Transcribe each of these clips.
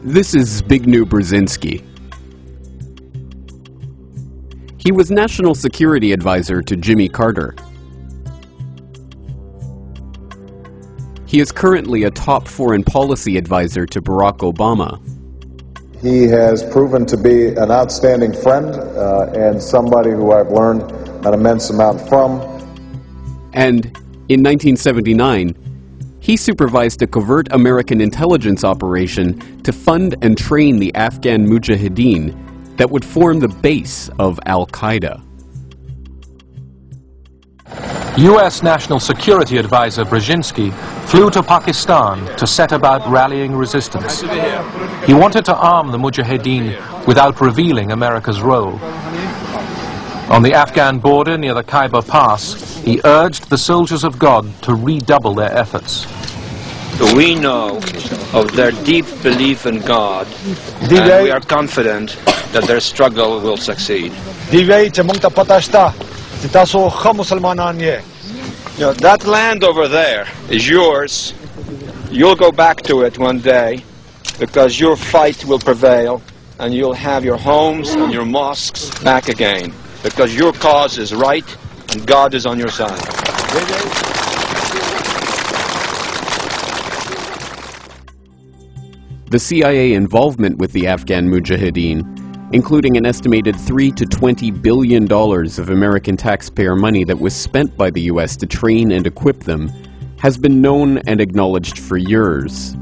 This is Zbigniew Brzezinski. He was National Security Advisor to Jimmy Carter. He is currently a top foreign policy advisor to Barack Obama. He has proven to be an outstanding friend and somebody who I've learned an immense amount from. And in 1979, he supervised a covert American intelligence operation to fund and train the Afghan Mujahideen that would form the base of al-Qaeda. U.S. National Security Advisor Brzezinski flew to Pakistan to set about rallying resistance. He wanted to arm the Mujahideen without revealing America's role. On the Afghan border near the Khyber Pass, he urged the soldiers of God to redouble their efforts. We know of their deep belief in God, and we are confident that their struggle will succeed. That land over there is yours. You'll go back to it one day because your fight will prevail and you'll have your homes and your mosques back again because your cause is right and God is on your side. The CIA involvement with the Afghan Mujahideen, including an estimated $3 to $20 billion of American taxpayer money that was spent by the U.S. to train and equip them, has been known and acknowledged for years.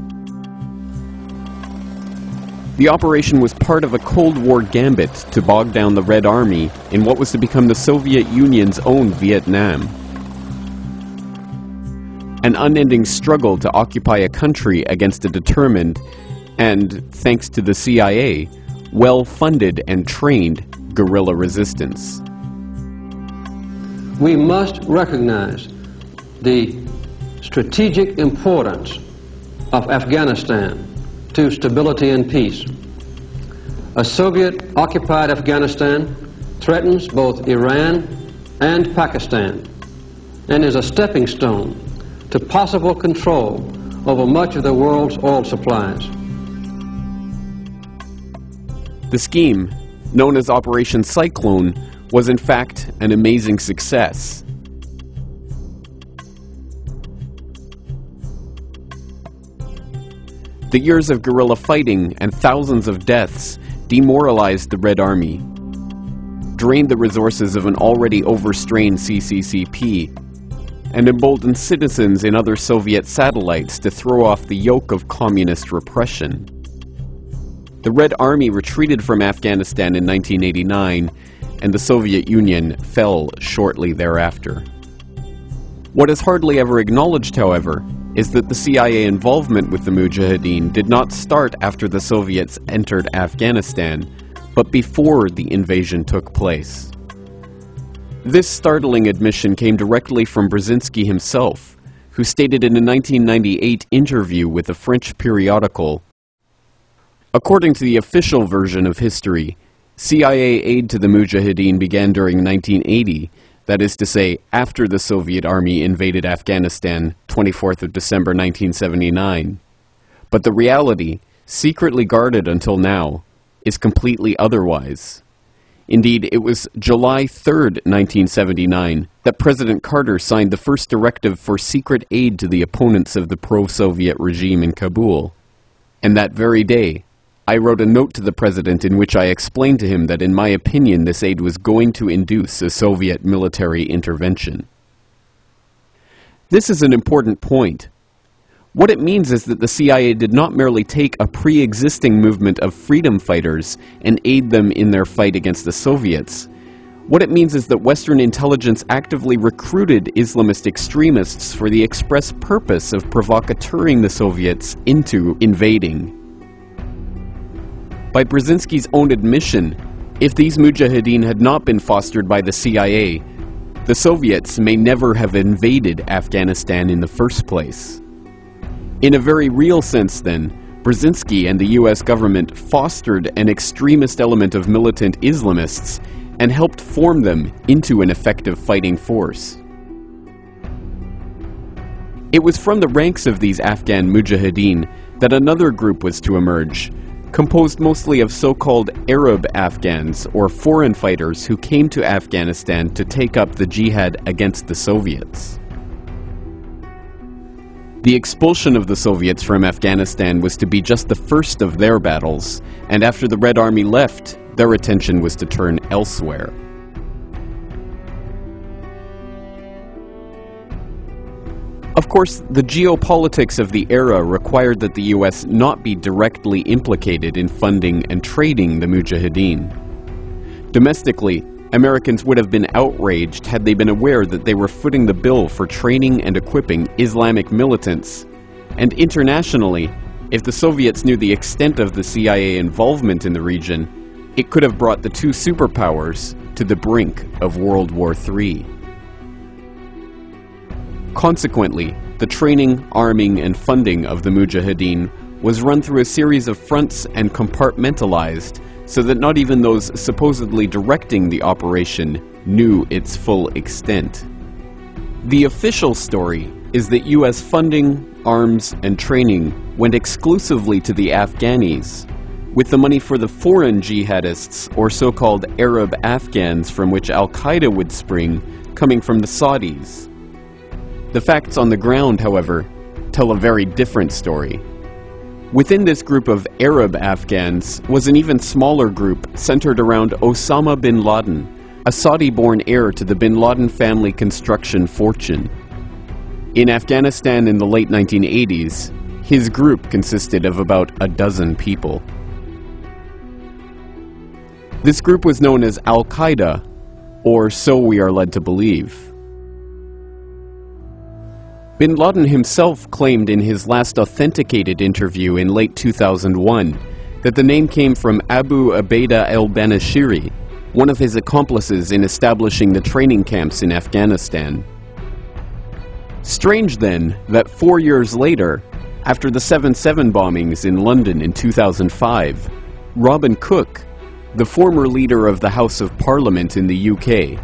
The operation was part of a Cold War gambit to bog down the Red Army in what was to become the Soviet Union's own Vietnam. An unending struggle to occupy a country against a determined, and, thanks to the CIA, well-funded and trained guerrilla resistance. We must recognize the strategic importance of Afghanistan to stability and peace. A Soviet-occupied Afghanistan threatens both Iran and Pakistan and is a stepping stone to possible control over much of the world's oil supplies. The scheme, known as Operation Cyclone, was in fact an amazing success. The years of guerrilla fighting and thousands of deaths demoralized the Red Army, drained the resources of an already overstrained CCCP, and emboldened citizens in other Soviet satellites to throw off the yoke of communist repression. The Red Army retreated from Afghanistan in 1989, and the Soviet Union fell shortly thereafter. What is hardly ever acknowledged, however, is that the CIA involvement with the Mujahideen did not start after the Soviets entered Afghanistan, but before the invasion took place. This startling admission came directly from Brzezinski himself, who stated in a 1998 interview with a French periodical, "According to the official version of history, CIA aid to the Mujahideen began during 1980, that is to say, after the Soviet Army invaded Afghanistan, 24th of December 1979. But the reality, secretly guarded until now, is completely otherwise. Indeed, it was July 3rd, 1979, that President Carter signed the first directive for secret aid to the opponents of the pro-Soviet regime in Kabul. And that very day, I wrote a note to the President in which I explained to him that in my opinion this aid was going to induce a Soviet military intervention." This is an important point. What it means is that the CIA did not merely take a pre-existing movement of freedom fighters and aid them in their fight against the Soviets. What it means is that Western intelligence actively recruited Islamist extremists for the express purpose of provocateuring the Soviets into invading. By Brzezinski's own admission, if these Mujahideen had not been fostered by the CIA, the Soviets may never have invaded Afghanistan in the first place. In a very real sense, then, Brzezinski and the US government fostered an extremist element of militant Islamists and helped form them into an effective fighting force. It was from the ranks of these Afghan Mujahideen that another group was to emerge, composed mostly of so-called Arab Afghans or foreign fighters who came to Afghanistan to take up the jihad against the Soviets. The expulsion of the Soviets from Afghanistan was to be just the first of their battles, and after the Red Army left, their attention was to turn elsewhere. Of course, the geopolitics of the era required that the US not be directly implicated in funding and trading the Mujahideen. Domestically, Americans would have been outraged had they been aware that they were footing the bill for training and equipping Islamic militants. And internationally, if the Soviets knew the extent of the CIA involvement in the region, it could have brought the two superpowers to the brink of World War III. Consequently, the training, arming, and funding of the Mujahideen was run through a series of fronts and compartmentalized so that not even those supposedly directing the operation knew its full extent. The official story is that US funding, arms, and training went exclusively to the Afghanis, with the money for the foreign jihadists, or so-called Arab Afghans from which al-Qaeda would spring, coming from the Saudis. The facts on the ground, however, tell a very different story. Within this group of Arab Afghans was an even smaller group centered around Osama Bin Laden, a Saudi-born heir to the Bin Laden family construction fortune. In Afghanistan in the late 1980s, his group consisted of about a dozen people. This group was known as al-Qaeda, or so we are led to believe. Bin Laden himself claimed in his last authenticated interview in late 2001 that the name came from Abu Ubaida al-Banashiri, one of his accomplices in establishing the training camps in Afghanistan. Strange then that 4 years later, after the 7/7 bombings in London in 2005, Robin Cook, the former leader of the House of Parliament in the UK,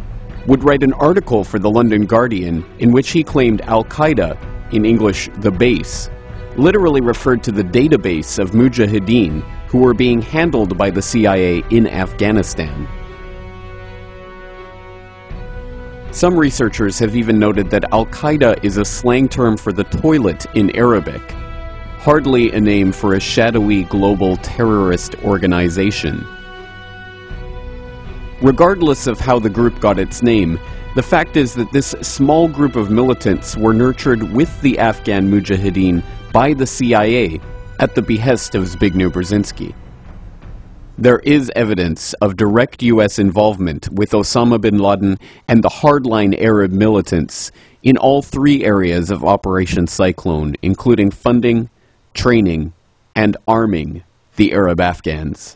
would write an article for the London Guardian in which he claimed al-Qaeda, in English the base, literally referred to the database of Mujahideen who were being handled by the CIA in Afghanistan. Some researchers have even noted that al-Qaeda is a slang term for the toilet in Arabic, hardly a name for a shadowy global terrorist organization. Regardless of how the group got its name, the fact is that this small group of militants were nurtured with the Afghan Mujahideen by the CIA at the behest of Zbigniew Brzezinski. There is evidence of direct US involvement with Osama bin Laden and the hardline Arab militants in all three areas of Operation Cyclone, including funding, training, and arming the Arab Afghans.